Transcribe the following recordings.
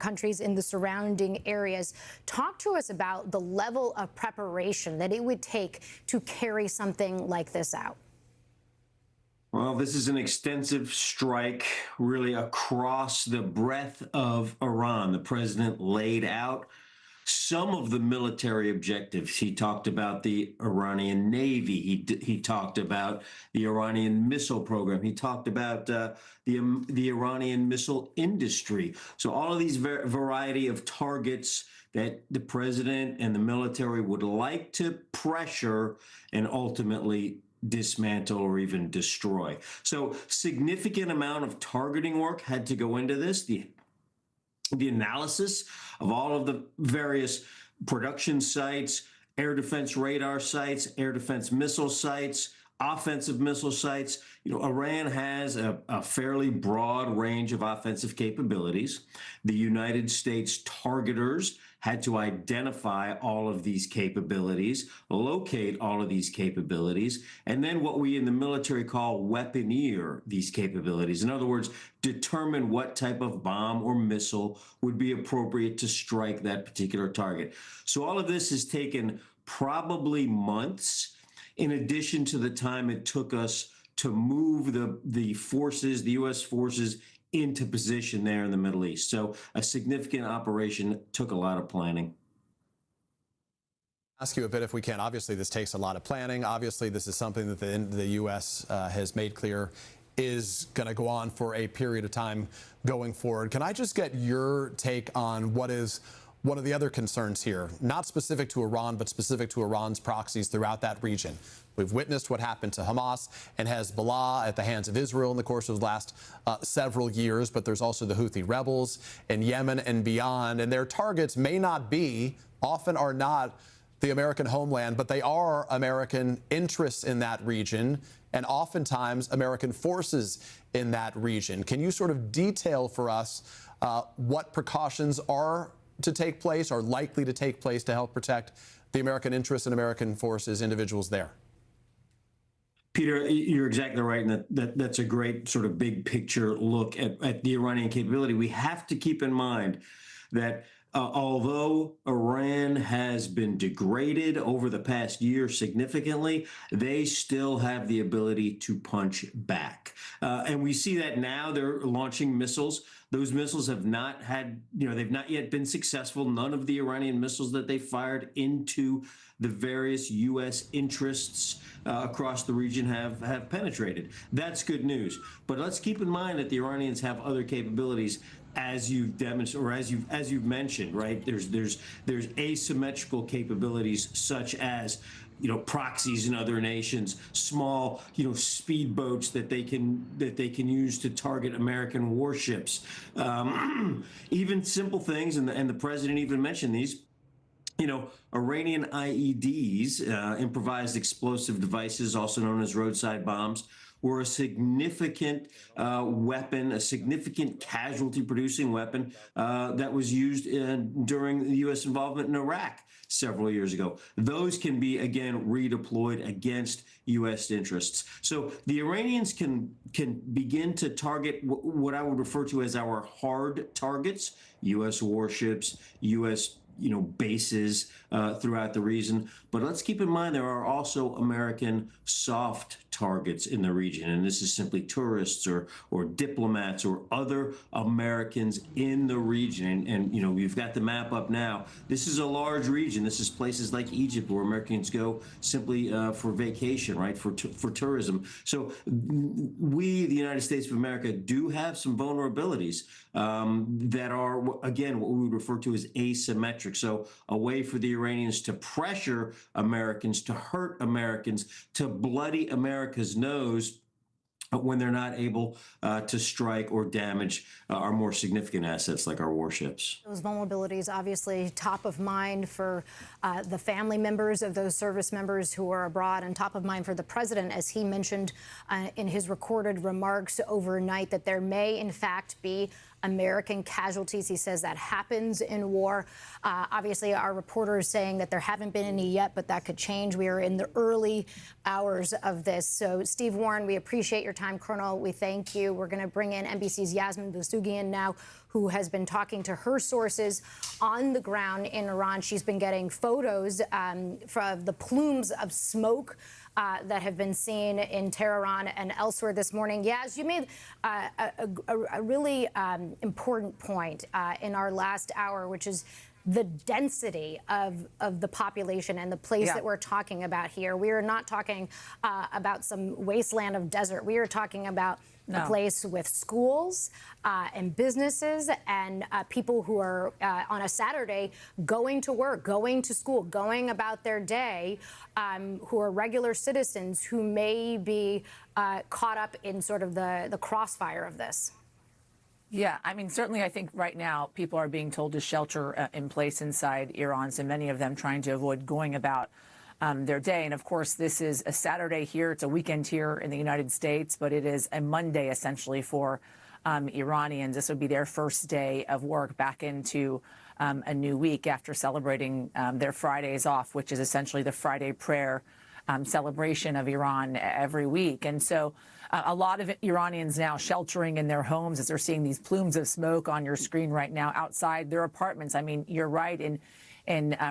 countries in the surrounding areas. Talk to us about the level of preparation that it would take to carry something like this out. Well, this is an extensive strike really across the breadth of Iran. The president laid out some of the military objectives. He talked about the Iranian Navy. He talked about the Iranian missile program. He talked about the Iranian missile industry. So all of these variety of targets that the president and the military would like to pressure and ultimately dismantle or even destroy. So significant amount of targeting work had to go into this. The analysis of all of the various production sites, air defense radar sites, air defense missile sites, offensive missile sites. You know, Iran has a fairly broad range of offensive capabilities. The United States targeters had to identify all of these capabilities, locate all of these capabilities, and then what we in the military call weaponeer these capabilities. In other words, determine what type of bomb or missile would be appropriate to strike that particular target. So all of this has taken probably months, in addition to the time it took us to move the forces, the U.S. forces, into position there in the Middle East. So a significant operation, took a lot of planning. Ask you a bit if we can. Obviously, this takes a lot of planning. Obviously, this is something that the U.S. Has made clear is going to go on for a period of time going forward. Can I just get your take on what is one of the other concerns here, not specific to Iran, but specific to Iran's proxies throughout that region? We've witnessed what happened to Hamas and Hezbollah at the hands of Israel in the course of the last several years, but there's also the Houthi rebels in Yemen and beyond, and their targets may not be, often are not, the American homeland, but they are American interests in that region and oftentimes American forces in that region. Can you sort of detail for us what precautions are to take place, are likely to take place to help protect the American interests and American forces, individuals there? Peter, you're exactly right, and that's a great sort of big picture look at the Iranian capability. We have to keep in mind that although Iran has been degraded over the past year significantly, they still have the ability to punch back. And we see that now they're launching missiles. Those missiles have not had, they've not yet been successful. None of the Iranian missiles that they fired into the various U.S. interests across the region have penetrated. That's good news. But let's keep in mind that the Iranians have other capabilities, as you've demonstrated, or as you've mentioned, right? There's asymmetrical capabilities such as proxies in other nations, small speedboats that they can use to target American warships, even simple things, and the president even mentioned these. Iranian IEDs, improvised explosive devices, also known as roadside bombs, were a significant weapon, a significant casualty-producing weapon that was used during the U.S. involvement in Iraq several years ago. Those can be, again, redeployed against U.S. interests. So the Iranians can begin to target what I would refer to as our hard targets, U.S. warships, U.S. bases throughout the region. But let's keep in mind there are also American soft targets in the region, and this is simply tourists or diplomats or other Americans in the region. And we've got the map up now. This is a large region. This is places like Egypt where Americans go simply for vacation, right, for tourism. So we, the United States of America, do have some vulnerabilities that are, again, what we would refer to as asymmetric. So a way for the Iranians to pressure Americans, to hurt Americans, to bloody America's nose when they're not able to strike or damage our more significant assets like our warships. Those vulnerabilities obviously top of mind for the family members of those service members who are abroad, and top of mind for the president, as he mentioned in his recorded remarks overnight, that there may in fact be American casualties. He says that happens in war. Obviously, our reporter is saying that there haven't been any yet, but that could change. We are in the early hours of this. So, Steve Warren, we appreciate your time, Colonel. We thank you. We're going to bring in NBC's Yasmin Bousougian now, who has been talking to her sources on the ground in Iran. She's been getting photos from the plumes of smoke that have been seen in Tehran and elsewhere this morning. Yaz, you made a really important point in our last hour, which is the density of the population and the place that we're talking about here. We are not talking about some wasteland of desert. We are talking about a place with schools and businesses and people who are on a Saturday going to work, going to school, going about their day, who are regular citizens who may be caught up in sort of the crossfire of this. Yeah, I mean, certainly I think right now people are being told to shelter in place inside Iran, so many of them trying to avoid going about their day. And of course, this is a Saturday here. It's a weekend here in the United States, but it is a Monday essentially for Iranians. This would be their first day of work back into a new week after celebrating their Fridays off, which is essentially the Friday prayer celebration of Iran every week. And so a lot of Iranians now sheltering in their homes as they're seeing these plumes of smoke on your screen right now outside their apartments. I mean, you're right in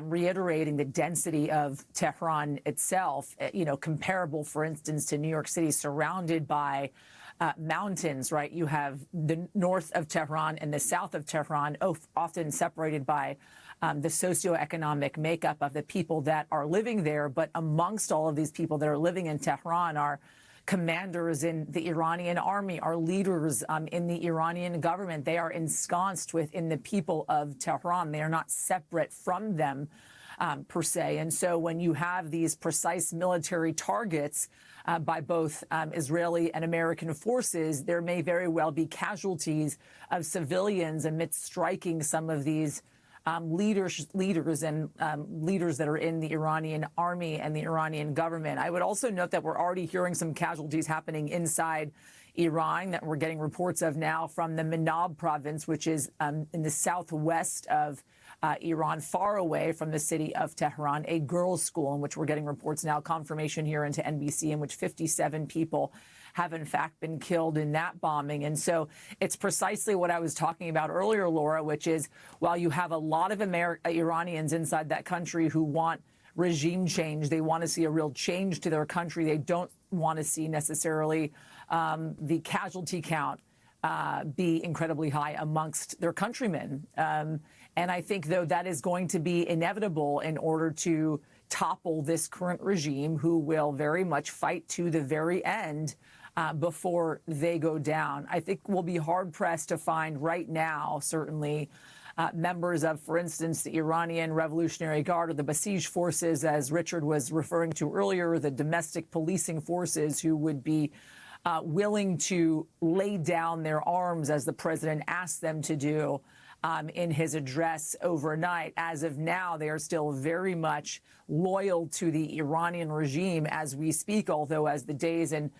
reiterating the density of Tehran itself, comparable, for instance, to New York City, surrounded by mountains, right? You have the north of Tehran and the south of Tehran, often separated by the socioeconomic makeup of the people that are living there. But amongst all of these people that are living in Tehran are commanders in the Iranian army, are leaders in the Iranian government. They are ensconced within the people of Tehran. They are not separate from them per se. And so when you have these precise military targets by both Israeli and American forces, there may very well be casualties of civilians amidst striking some of these leaders and leaders that are in the Iranian army and the Iranian government. I would also note that we're already hearing some casualties happening inside Iran that we're getting reports of now from the Manab province, which is in the southwest of Iran, far away from the city of Tehran, a girls' school in which we're getting reports now, confirmation here into NBC, in which 57 people have in fact been killed in that bombing. And so it's precisely what I was talking about earlier, Laura, which is while you have a lot of Iranians inside that country who want regime change, they want to see a real change to their country. They don't want to see necessarily the casualty count be incredibly high amongst their countrymen. And I think, though, that is going to be inevitable in order to topple this current regime, who will very much fight to the very end before they go down. I think we'll be hard-pressed to find right now, certainly, members of, for instance, the Iranian Revolutionary Guard or the Basij forces, as Richard was referring to earlier, the domestic policing forces who would be willing to lay down their arms, as the president asked them to do in his address overnight. As of now, they are still very much loyal to the Iranian regime as we speak, although as the days and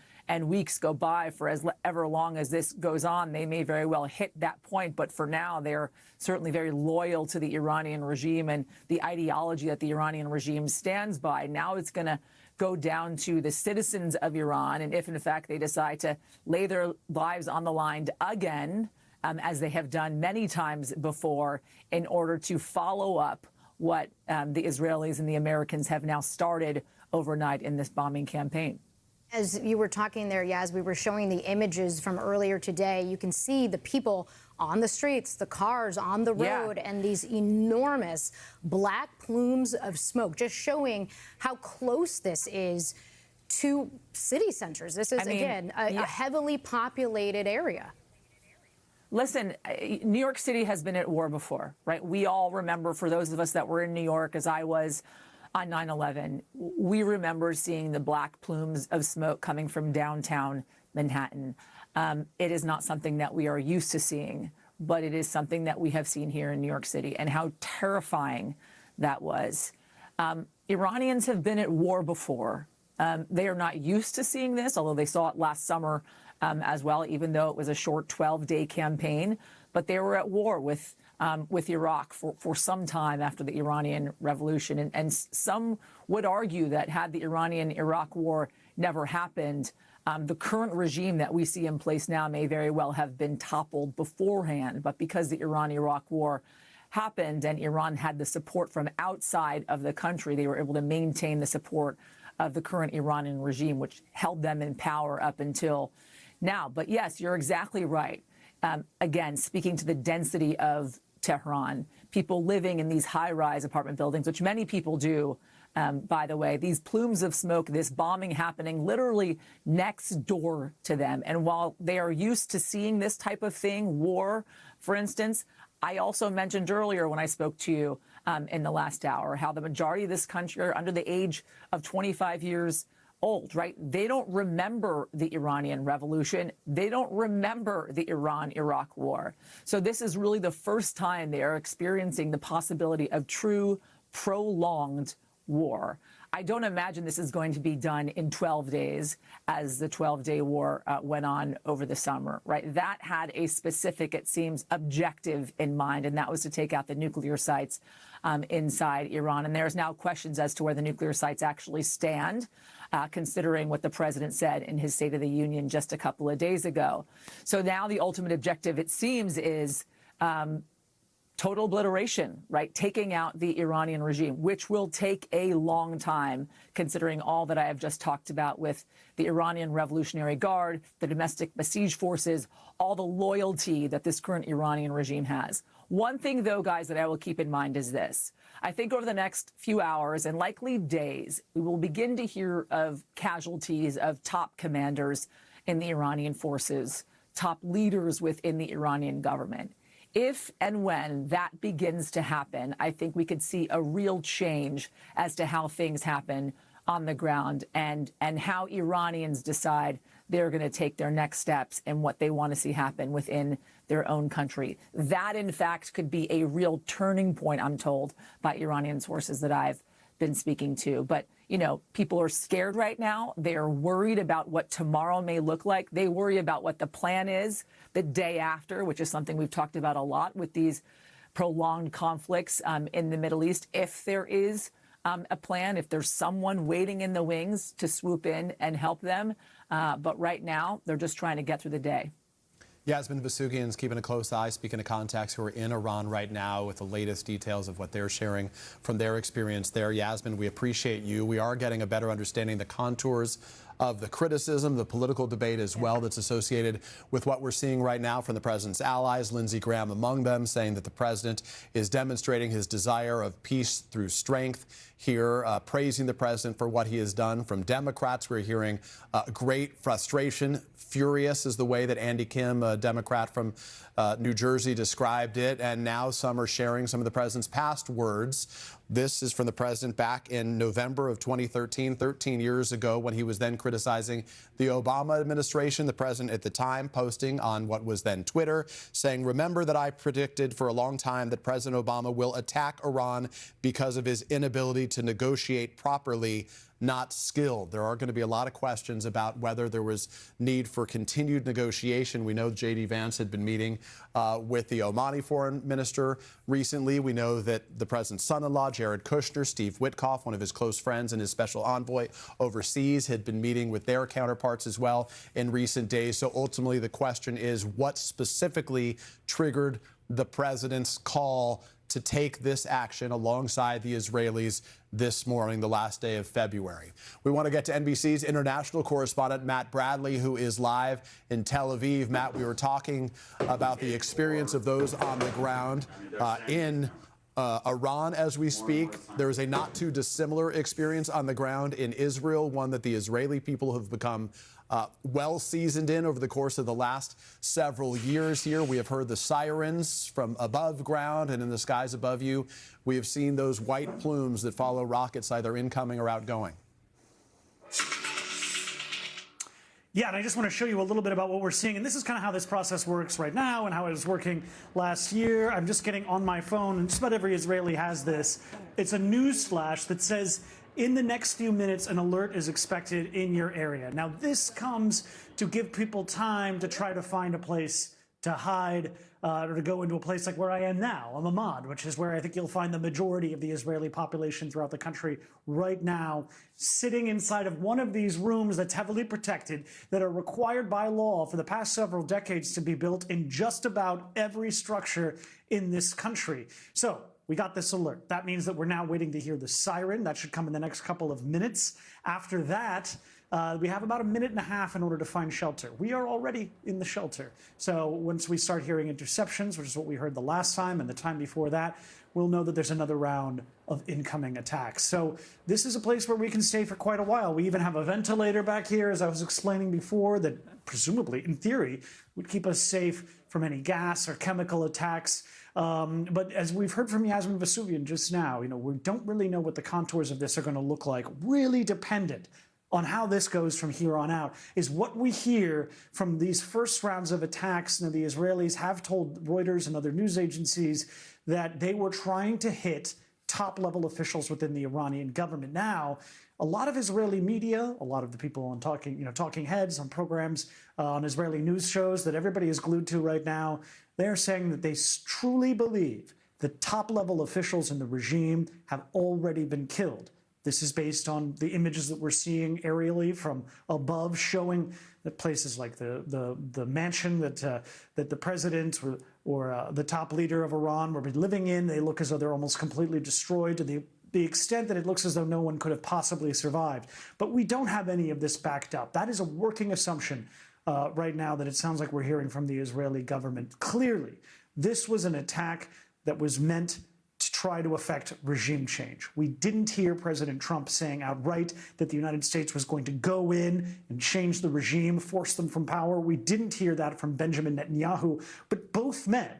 weeks go by, for as ever long as this goes on, they may very well hit that point. But for now, they're certainly very loyal to the Iranian regime and the ideology that the Iranian regime stands by. Now it's going to go down to the citizens of Iran, and if in fact they decide to lay their lives on the line again, as they have done many times before, in order to follow up what the Israelis and the Americans have now started overnight in this bombing campaign. As you were talking there, Yaz, we were showing the images from earlier today. You can see the people on the streets, the cars on the road, and these enormous black plumes of smoke, just showing how close this is to city centers. This is, again, a heavily populated area. Listen, New York City has been at war before, right? We all remember, for those of us that were in New York, as I was on 9/11, we remember seeing the black plumes of smoke coming from downtown Manhattan. It is not something that we are used to seeing, but it is something that we have seen here in New York City, and how terrifying that was. Iranians have been at war before. They are not used to seeing this, although they saw it last summer as well, even though it was a short 12-day campaign. But they were at war with Iraq for some time after the Iranian Revolution. And some would argue that had the Iranian-Iraq war never happened, The current regime that we see in place now may very well have been toppled beforehand, but because the Iran-Iraq war happened and Iran had the support from outside of the country, they were able to maintain the support of the current Iranian regime, which held them in power up until now. But yes, you're exactly right. Again, speaking to the density of Tehran, people living in these high-rise apartment buildings, which many people do, by the way, these plumes of smoke, this bombing happening literally next door to them. And while they are used to seeing this type of thing, war, for instance, I also mentioned earlier when I spoke to you in the last hour how the majority of this country are under the age of 25 years old, right? They don't remember the Iranian Revolution. They don't remember the Iran-Iraq war. So this is really the first time they are experiencing the possibility of true prolonged war. I don't imagine this is going to be done in 12 days as the 12-day war went on over the summer, right? That had a specific, it seems, objective in mind, and that was to take out the nuclear sites inside Iran. And there's now questions as to where the nuclear sites actually stand, considering what the president said in his State of the Union just a couple of days ago. So now the ultimate objective, it seems, is total obliteration, right? Taking out the Iranian regime, which will take a long time, considering all that I have just talked about with the Iranian Revolutionary Guard, the domestic besieged forces, all the loyalty that this current Iranian regime has. One thing, though, guys, that I will keep in mind is this. I think over the next few hours and likely days, we will begin to hear of casualties of top commanders in the Iranian forces, top leaders within the Iranian government. If and when that begins to happen, I think we could see a real change as to how things happen on the ground and how Iranians decide they're going to take their next steps and what they want to see happen within their own country. That, in fact, could be a real turning point, I'm told, by Iranian sources that I've been speaking to. But, you know, people are scared right now. They are worried about what tomorrow may look like. They worry about what the plan is the day after, which is something we've talked about a lot with these prolonged conflicts in the Middle East. If there is a plan, if there's someone waiting in the wings to swoop in and help them. But right now, they're just trying to get through the day. Yasmin Vasugian's keeping a close eye, speaking to contacts who are in Iran right now with the latest details of what they're sharing from their experience there. Yasmin, we appreciate you. We are getting a better understanding of the contours of the criticism, the political debate as well that's associated with what we're seeing right now from the president's allies, Lindsey Graham among them, saying that the president is demonstrating his desire of peace through strength here, praising the president for what he has done. From Democrats, we're hearing great frustration. Furious is the way that Andy Kim, a Democrat from New Jersey, described it. And now some are sharing some of the president's past words. This is from the president back in November of 2013, 13 years ago, when he was then criticizing the Obama administration. The president at the time posting on what was then Twitter, saying, "Remember that I predicted for a long time that President Obama will attack Iran because of his inability to negotiate properly, not skilled." There are going to be a lot of questions about whether there was need for continued negotiation. We know J.D. Vance had been meeting with the Omani foreign minister recently. We know that the president's son-in-law, Jared Kushner, Steve Witkoff, one of his close friends and his special envoy overseas, had been meeting with their counterparts as well in recent days. So ultimately, the question is, what specifically triggered the president's call to take this action alongside the Israelis this morning, the last day of February? We want to get to NBC's international correspondent, Matt Bradley, who is live in Tel Aviv. Matt, we were talking about the experience of those on the ground in Iran as we speak. There is a not too dissimilar experience on the ground in Israel, one that the Israeli people have become well seasoned in over the course of the last several years here. We have heard the sirens from above ground and in the skies above you. We have seen those white plumes that follow rockets either incoming or outgoing. Yeah, and I just want to show you a little bit about what we're seeing. And this is kind of how this process works right now and how it was working last year. I'm just getting on my phone, and just about every Israeli has this. It's a news flash that says, in the next few minutes, an alert is expected in your area. Now, this comes to give people time to try to find a place to hide or to go into a place like where I am now, Amman, which is where I think you'll find the majority of the Israeli population throughout the country right now, sitting inside of one of these rooms that's heavily protected, that are required by law for the past several decades to be built in just about every structure in this country. So we got this alert. That means that we're now waiting to hear the siren. That should come in the next couple of minutes. After that, we have about a minute and a half in order to find shelter. We are already in the shelter. So once we start hearing interceptions, which is what we heard the last time and the time before that, we'll know that there's another round of incoming attacks. So this is a place where we can stay for quite a while. We even have a ventilator back here, as I was explaining before, that presumably, in theory, would keep us safe from any gas or chemical attacks. But as we've heard from Yasmin Vesuvian just now, we don't really know what the contours of this are going to look like. Really dependent on how this goes from here on out is what we hear from these first rounds of attacks. Now, the Israelis have told Reuters and other news agencies that they were trying to hit top-level officials within the Iranian government. Now, a lot of Israeli media, a lot of the people on talking heads on programs, on Israeli news shows that everybody is glued to right now, they're saying that they truly believe the top-level officials in the regime have already been killed. This is based on the images that we're seeing aerially from above, showing that places like the mansion that the president or the top leader of Iran were living in, they look as though they're almost completely destroyed to the extent that it looks as though no one could have possibly survived. But we don't have any of this backed up. That is a working assumption right now that it sounds like we're hearing from the Israeli government. Clearly, this was an attack that was meant to try to affect regime change. We didn't hear President Trump saying outright that the United States was going to go in and change the regime, force them from power. We didn't hear that from Benjamin Netanyahu. But both men,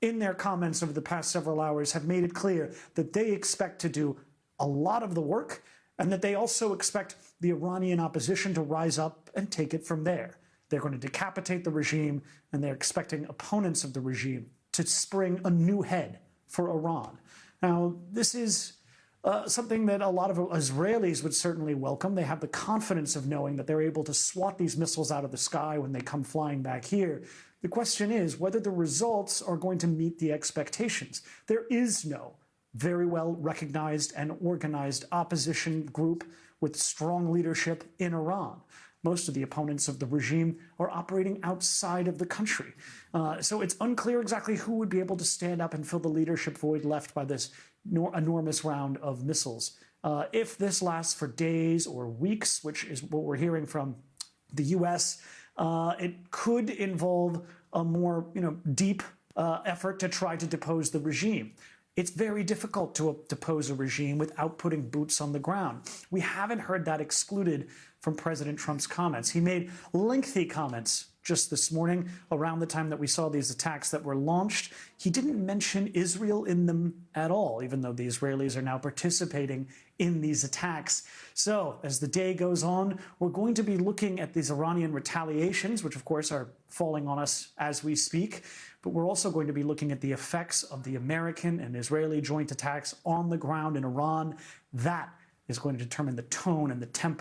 in their comments over the past several hours, have made it clear that they expect to do a lot of the work and that they also expect the Iranian opposition to rise up and take it from there. They're going to decapitate the regime, and they're expecting opponents of the regime to spring a new head for Iran. Now, this is something that a lot of Israelis would certainly welcome. They have the confidence of knowing that they're able to swat these missiles out of the sky when they come flying back here. The question is whether the results are going to meet the expectations. There is no very well recognized and organized opposition group with strong leadership in Iran. Most of the opponents of the regime are operating outside of the country. So it's unclear exactly who would be able to stand up and fill the leadership void left by this enormous round of missiles. If this lasts for days or weeks, which is what we're hearing from the U.S., it could involve a more deep effort to try to depose the regime. It's very difficult to depose a regime without putting boots on the ground. We haven't heard that excluded from President Trump's comments. He made lengthy comments just this morning around the time that we saw these attacks that were launched. He didn't mention Israel in them at all, even though the Israelis are now participating in these attacks. So as the day goes on, we're going to be looking at these Iranian retaliations, which of course are falling on us as we speak. But we're also going to be looking at the effects of the American and Israeli joint attacks on the ground in Iran. That is going to determine the tone and the tempo